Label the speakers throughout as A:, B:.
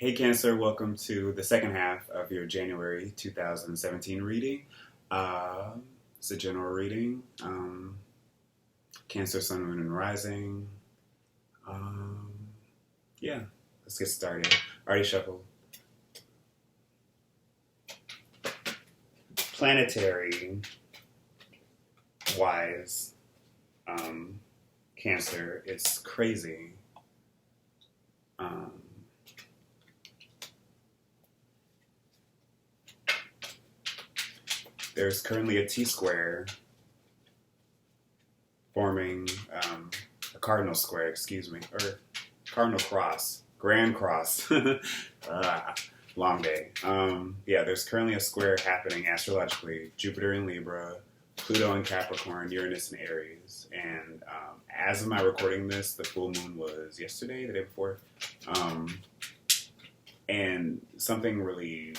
A: Hey Cancer, welcome to the second half of your January 2017 reading. Uh, it's a general reading. Cancer, Sun, Moon, and Rising. Um, yeah, let's get started. Already shuffled. Planetary wise, Cancer, it's crazy. Um, there's currently a T-square forming a cardinal square, excuse me, or cardinal cross, grand cross. Long day. Yeah, there's currently a square happening astrologically. Jupiter in Libra, Pluto in Capricorn, Uranus in Aries, and as of my recording this, the full moon was yesterday, the day before, and something really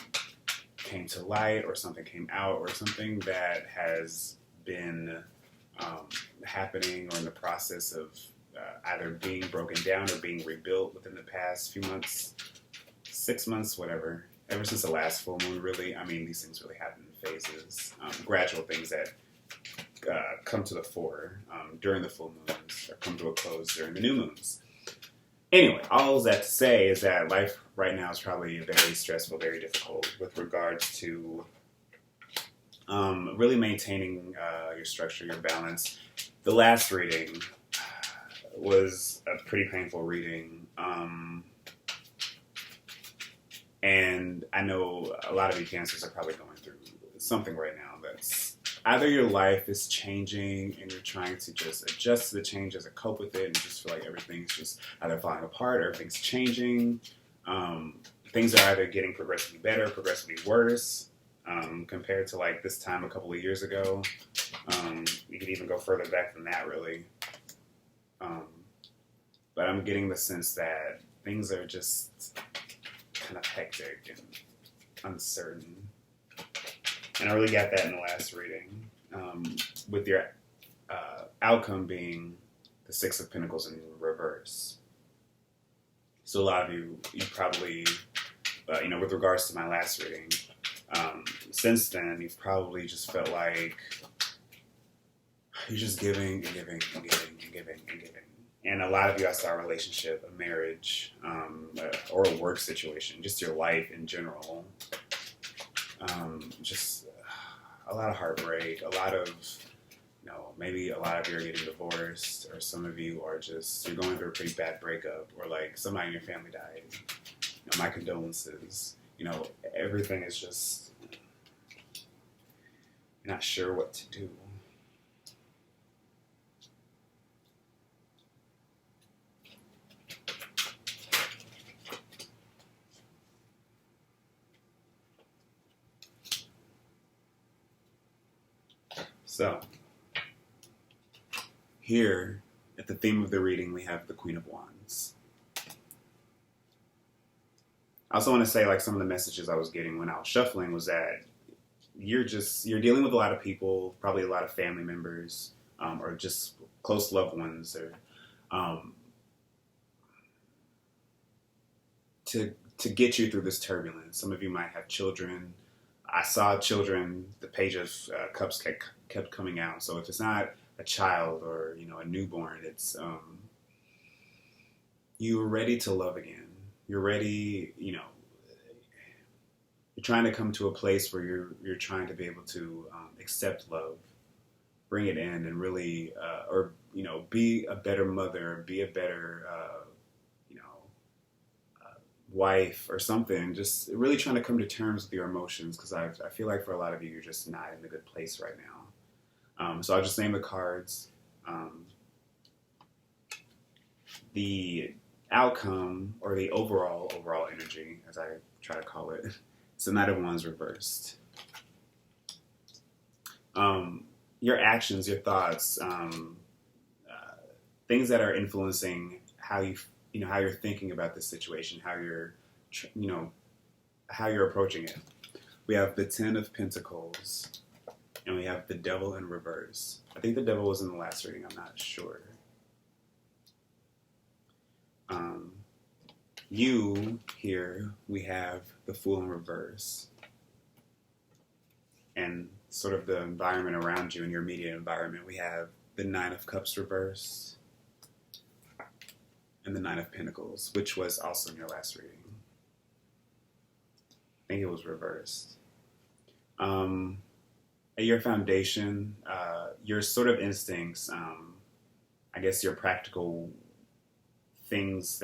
A: came to light, or something came out, or something that has been happening or in the process of either being broken down or being rebuilt within the past few months, 6 months, whatever. Ever since the last full moon, really. I mean, these things really happen in phases, gradual things that come to the fore during the full moons or come to a close during the new moons. Anyway, all that to say is that life right now is probably very stressful, very difficult with regards to really maintaining your structure, your balance. The last reading was a pretty painful reading. And I know a lot of you Cancers are probably going through something right now that's either your life is changing and you're trying to just adjust to the changes or cope with it and just feel like everything's just either falling apart or everything's changing. Things are either getting progressively better, progressively worse. Compared to like this time a couple of years ago. You could even go further back than that, really. But I'm getting the sense that things are just kind of hectic and uncertain. And I really got that in the last reading, with your outcome being the Six of Pentacles in reverse. So a lot of you probably, with regards to my last reading, since then, you've probably just felt like you're just giving and giving and giving and giving and giving. And a lot of you, I saw a relationship, a marriage, or a work situation, just your life in general. Just a lot of heartbreak, a lot of, maybe a lot of you are getting divorced, or some of you are just, you're going through a pretty bad breakup, or like somebody in your family died. My condolences. Everything is just, you're not sure what to do. So, here at the theme of the reading, we have the Queen of Wands. I also want to say, like, some of the messages I was getting when I was shuffling was that you're dealing with a lot of people, probably a lot of family members, or just close loved ones, or to get you through this turbulence. Some of you might have children. I saw children. The Page of Cups kept coming out. So if it's not a child or a newborn, it's you're ready to love again. You're ready. You're trying to come to a place where you're trying to be able to accept love, bring it in, and really, be a better mother, be a better, wife or something. Just really trying to come to terms with your emotions, because I feel like for a lot of you, you're just not in a good place right now. So I'll just name the cards. The outcome, or the overall energy, as I try to call it, it's the Knight of Wands reversed. Your actions, your thoughts, things that are influencing how how you're thinking about this situation, how you're approaching it. We have the Ten of Pentacles, and we have the Devil in reverse. I think the Devil was in the last reading. I'm not sure. You, here, we have the Fool in reverse. And sort of the environment around you, in your immediate environment, we have the Nine of Cups reversed and the Nine of Pentacles, which was also in your last reading. I think it was reversed. At your foundation, your sort of instincts, I guess your practical things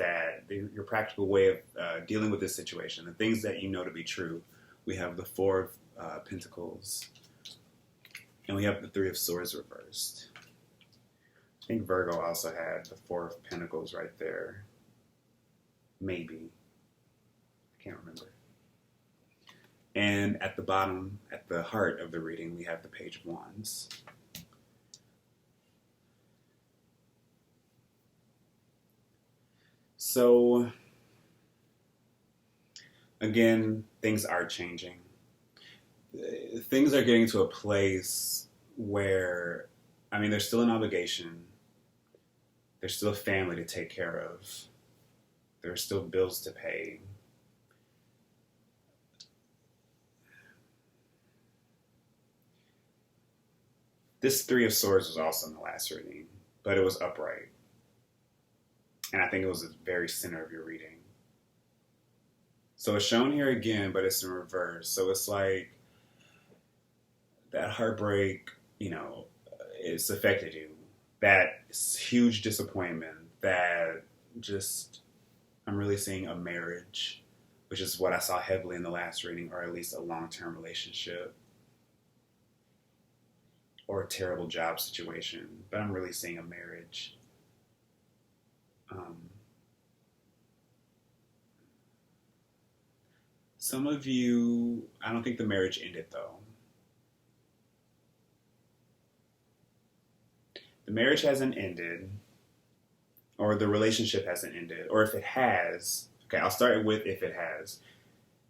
A: your practical way of dealing with this situation, the things that you know to be true. We have the Four of Pentacles, and we have the Three of Swords reversed. I think Virgo also had the Four of Pentacles right there. Maybe. I can't remember. And at the bottom, at the heart of the reading, we have the Page of Wands. So, again, things are changing. Things are getting to a place where, I mean, there's still an obligation. There's still a family to take care of. There are still bills to pay. This Three of Swords was also in the last reading, but it was upright. And I think it was the very center of your reading. So it's shown here again, but it's in reverse. So it's like that heartbreak, it's affected you. That huge disappointment, that just, I'm really seeing a marriage, which is what I saw heavily in the last reading, or at least a long-term relationship, or a terrible job situation. But I'm really seeing a marriage. Some of you, I don't think the marriage ended though. The marriage hasn't ended, or the relationship hasn't ended, or if it has, okay, I'll start with if it has.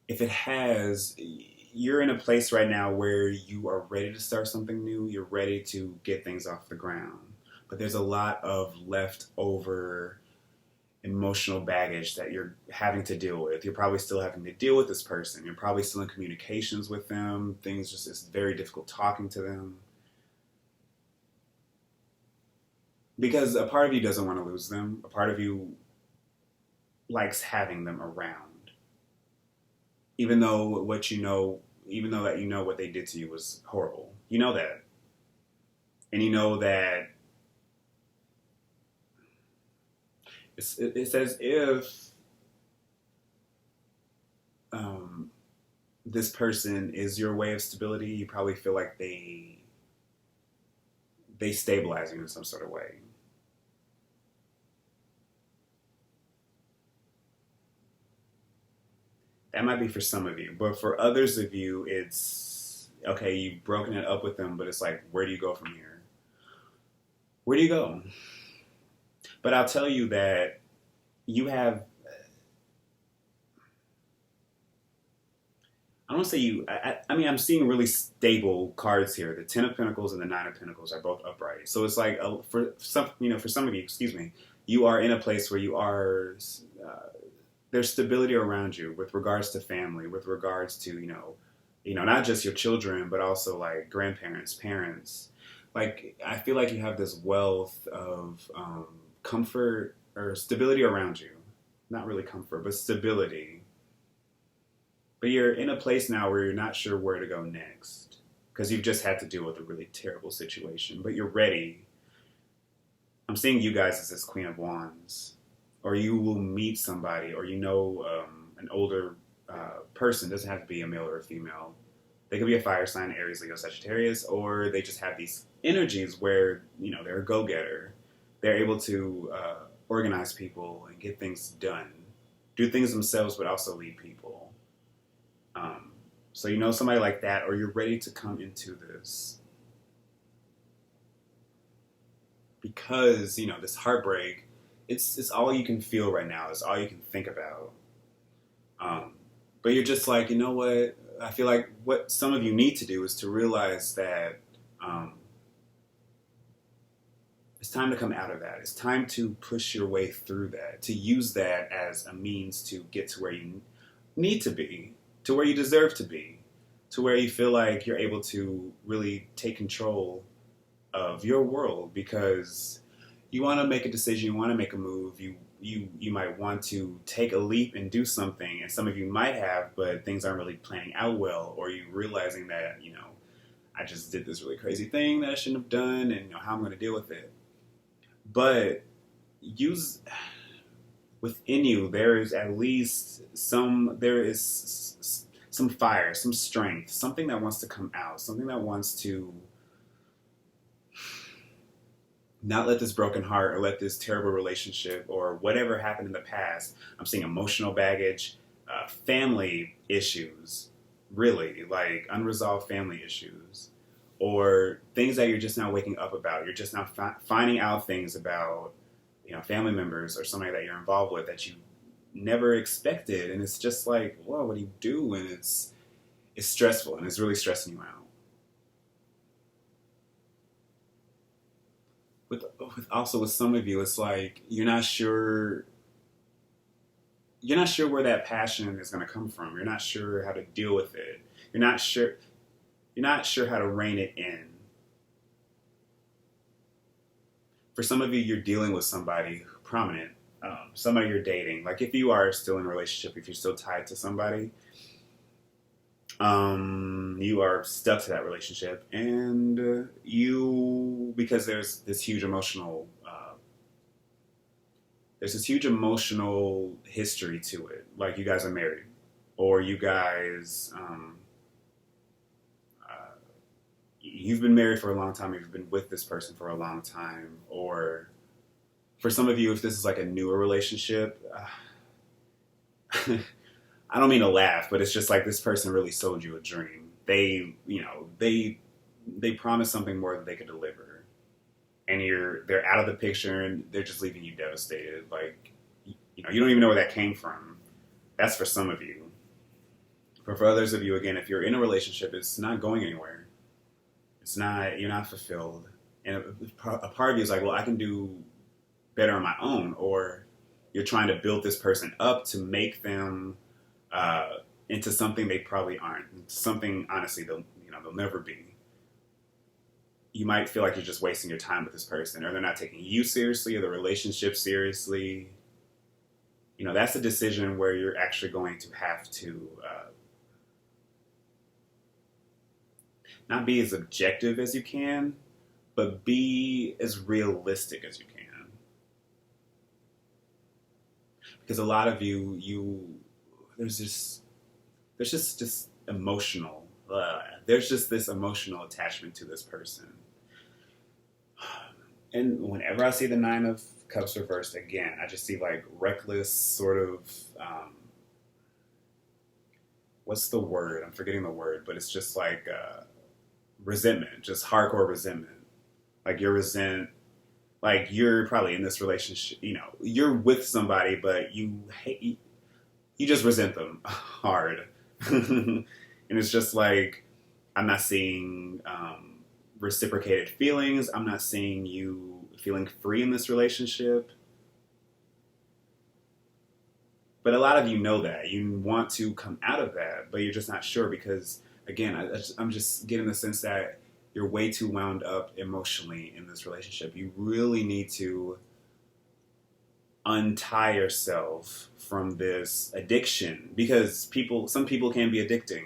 A: If it has, you're in a place right now where you are ready to start something new, you're ready to get things off the ground, but there's a lot of leftover emotional baggage that you're having to deal with. You're probably still having to deal with this person. You're probably still in communications with them. It's very difficult talking to them. Because a part of you doesn't want to lose them. A part of you likes having them around. Even though that you know what they did to you was horrible. You know that. And you know that it's as if this person is your way of stability. You probably feel like they stabilize you in some sort of way. That might be for some of you, but for others of you, it's okay, you've broken it up with them, but it's like, where do you go from here? Where do you go? But I'll tell you that you have, I don't want to say you, I mean, I'm seeing really stable cards here. The Ten of Pentacles and the Nine of Pentacles are both upright. So it's like, for some of you, you are in a place where you are, there's stability around you with regards to family, with regards to, not just your children, but also like grandparents, parents. Like, I feel like you have this wealth of comfort or stability around you. Not really comfort, but stability. But you're in a place now where you're not sure where to go next because you've just had to deal with a really terrible situation, but you're ready. I'm seeing you guys as this Queen of Wands, or you will meet somebody, or an older person. It doesn't have to be a male or a female. They could be a fire sign, Aries, Leo, Sagittarius, or they just have these energies where, they're a go-getter. They're able to organize people and get things done, do things themselves, but also lead people. So somebody like that, or you're ready to come into this. Because, this heartbreak, it's all you can feel right now. It's all you can think about. But you're just like, you know what? I feel like what some of you need to do is to realize that It's time to come out of that. It's time to push your way through that, to use that as a means to get to where you need to be, to where you deserve to be, to where you feel like you're able to really take control of your world, because you want to make a decision, you want to make a move, you might want to take a leap and do something, and some of you might have, but things aren't really planning out well, or you realizing that, I just did this really crazy thing that I shouldn't have done, and how I'm going to deal with it. But within you, there is some fire, some strength, something that wants to come out, something that wants to not let this broken heart or let this terrible relationship or whatever happened in the past. I'm seeing emotional baggage, family issues, really, like unresolved family issues, or things that you're just now waking up about. You're just now finding out things about, family members or somebody that you're involved with that you never expected. And it's just like, whoa, what do you do? And it's stressful, and it's really stressing you out. With some of you, it's like you're not sure where that passion is going to come from. You're not sure how to deal with it. You're not sure how to rein it in. For some of you, you're dealing with somebody prominent, somebody you're dating. Like if you are still in a relationship, if you're still tied to somebody, you are stuck to that relationship, and because there's this huge emotional history to it. Like you guys are married, or you guys, you've been married for a long time, you've been with this person for a long time, or for some of you, if this is like a newer relationship, I don't mean to laugh, but it's just like this person really sold you a dream. They promised something more than they could deliver, and they're out of the picture, and they're just leaving you devastated. Like, you don't even know where that came from. That's for some of you. But for others of you, again, if you're in a relationship, it's not going anywhere. You're not fulfilled. And a part of you is like, well, I can do better on my own. Or you're trying to build this person up to make them into something they probably aren't. Something, honestly, they'll never be. You might feel like you're just wasting your time with this person, or they're not taking you seriously, or the relationship seriously. That's a decision where you're actually going to have to not be as objective as you can, but be as realistic as you can. Because a lot of you there's just this emotional attachment to this person. And whenever I see the Nine of Cups reversed again, I just see like reckless sort of, what's the word? I'm forgetting the word, but it's just like resentment, just hardcore resentment. Like you're probably in this relationship, you're with somebody, but you just resent them hard. And it's just like, I'm not seeing reciprocated feelings. I'm not seeing you feeling free in this relationship. But a lot of you know that. You want to come out of that, but you're just not sure because, again, I'm just getting the sense that you're way too wound up emotionally in this relationship. You really need to untie yourself from this addiction, because some people can be addicting.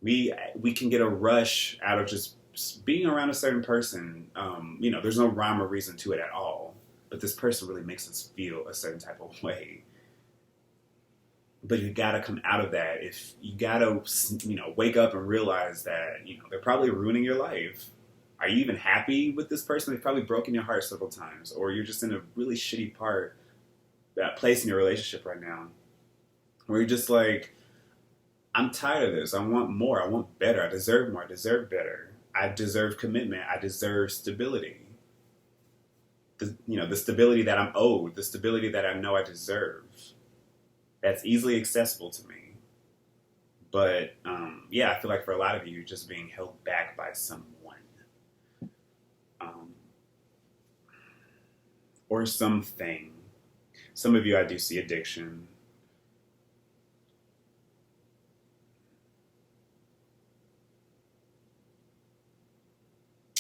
A: We can get a rush out of just being around a certain person. There's no rhyme or reason to it at all, but this person really makes us feel a certain type of way. But you gotta come out of that. If you gotta, wake up and realize that, they're probably ruining your life. Are you even happy with this person? They've probably broken your heart several times, or you're just in a really shitty place in your relationship right now, where you're just like, I'm tired of this. I want more. I want better. I deserve more. I deserve better. I deserve commitment. I deserve stability. The stability that I'm owed, the stability that I know I deserve. That's easily accessible to me. But, I feel like for a lot of you, you're just being held back by someone. or something. Some of you, I do see addiction.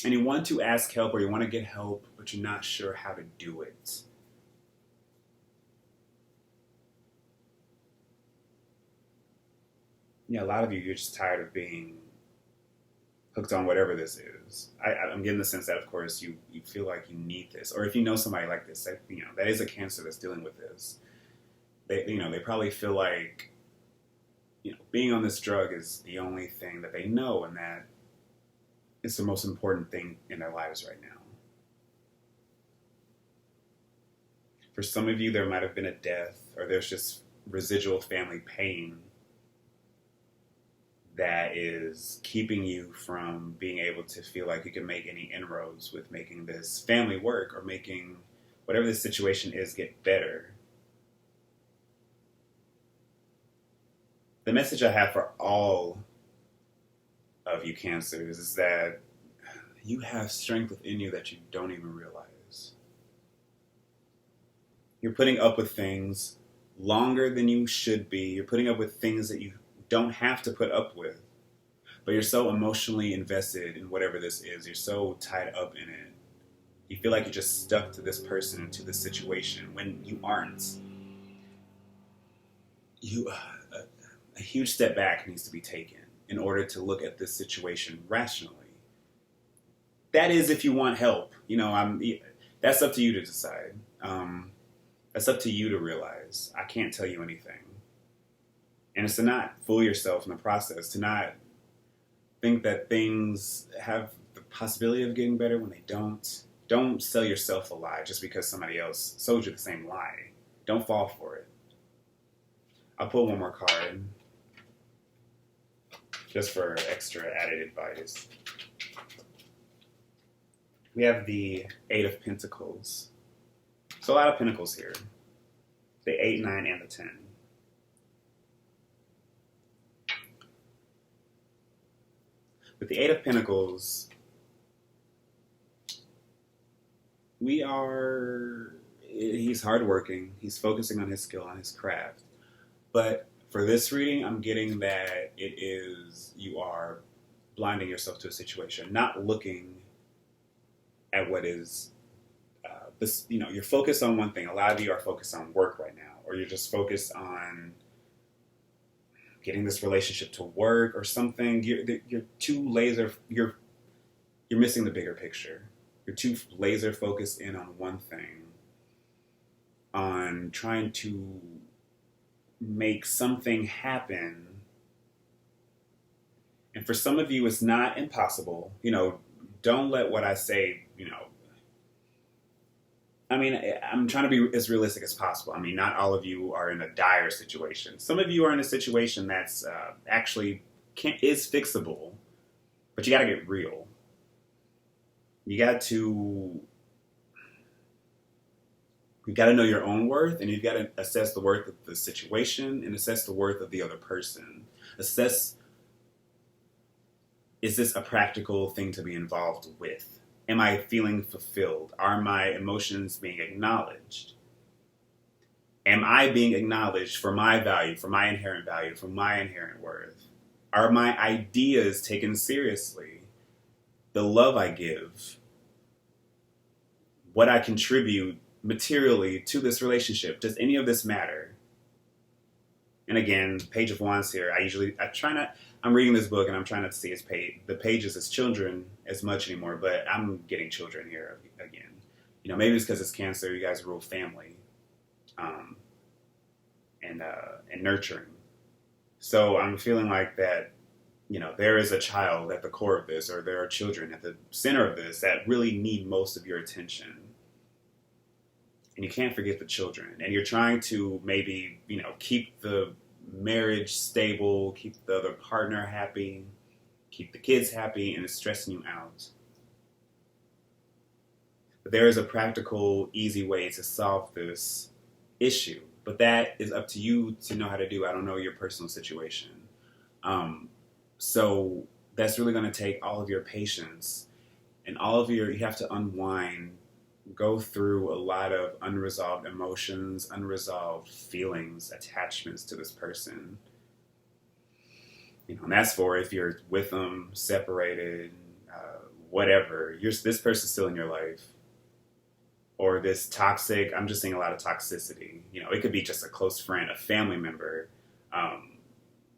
A: And you want to ask help or you want to get help, but you're not sure how to do it. Yeah, a lot of you, you're just tired of being hooked on whatever this is. I'm getting the sense that, of course, you feel like you need this. Or if you know somebody like this, that, that is a cancer that's dealing with this, they probably feel like, being on this drug is the only thing that they know and that it's the most important thing in their lives right now. For some of you, there might have been a death or there's just residual family pain that is keeping you from being able to feel like you can make any inroads with making this family work or making whatever the situation is get better. The message I have for all of you cancers is that you have strength within you that you don't even realize. You're putting up with things longer than you should be. You're putting up with things that you don't have to put up with. But you're so emotionally invested in whatever this is. You're so tied up in it. You feel like you're just stuck to this person and to this situation when you aren't. A huge step back needs to be taken in order to look at this situation rationally. That is if you want help. That's up to you to decide. That's up to you to realize. I can't tell you anything. And it's to not fool yourself in the process, to not think that things have the possibility of getting better when they don't. Don't sell yourself a lie just because somebody else sold you the same lie. Don't fall for it. I'll pull one more card just for extra added advice. We have the Eight of Pentacles. So a lot of pentacles here. The 8, 9, and the 10. With the Eight of Pentacles, he's hardworking. He's focusing on his skill, on his craft. But for this reading, I'm getting that you are blinding yourself to a situation, not looking at what is, you're focused on one thing. A lot of you are focused on work right now, or you're just focused on getting this relationship to work or something. You're too laser, you're missing the bigger picture. You're too laser focused in on one thing, on trying to make something happen. And for some of you, it's not impossible. Don't let what I say, I'm trying to be as realistic as possible. Not all of you are in a dire situation. Some of you are in a situation that's actually is fixable, but you got to get real. You got to know your own worth, and you've got to assess the worth of the situation and assess the worth of the other person. Assess, is this a practical thing to be involved with? Am I feeling fulfilled? Are my emotions being acknowledged? Am I being acknowledged for my value, for my inherent worth? Are my ideas taken seriously? The love I give, what I contribute materially to this relationship, does any of this matter? And again, Page of Wands here, I'm reading this book and I'm trying not to see the pages as children as much anymore, but I'm getting children here again. Maybe it's because it's Cancer, you guys rule family, and nurturing. So I'm feeling like that, there is a child at the core of this, or there are children at the center of this that really need most of your attention. And you can't forget the children. And you're trying to maybe, keep the marriage stable, keep the other partner happy, keep the kids happy, and it's stressing you out. But there is a practical, easy way to solve this issue. But that is up to you to know how to do. I don't know your personal situation. So that's really going to take all of your patience and you have to unwind go through a lot of unresolved emotions, unresolved feelings, attachments to this person. And that's for if you're with them, separated, whatever. This person's still in your life, or this toxic. I'm just seeing a lot of toxicity. It could be just a close friend, a family member,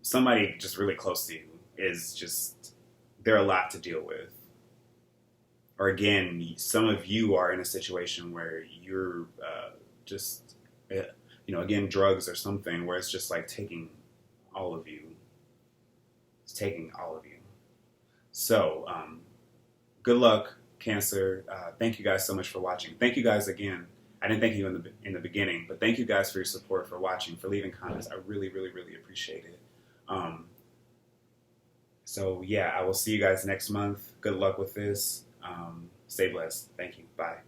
A: somebody just really close to you is just they're a lot to deal with. Or again, some of you are in a situation where you're just, again, drugs or something where it's just like taking all of you. It's taking all of you. So, good luck, Cancer. Thank you guys so much for watching. Thank you guys again. I didn't thank you in the beginning, but thank you guys for your support, for watching, for leaving comments. I really, really, really appreciate it. So yeah, I will see you guys next month. Good luck with this. Stay blessed. Thank you. Bye.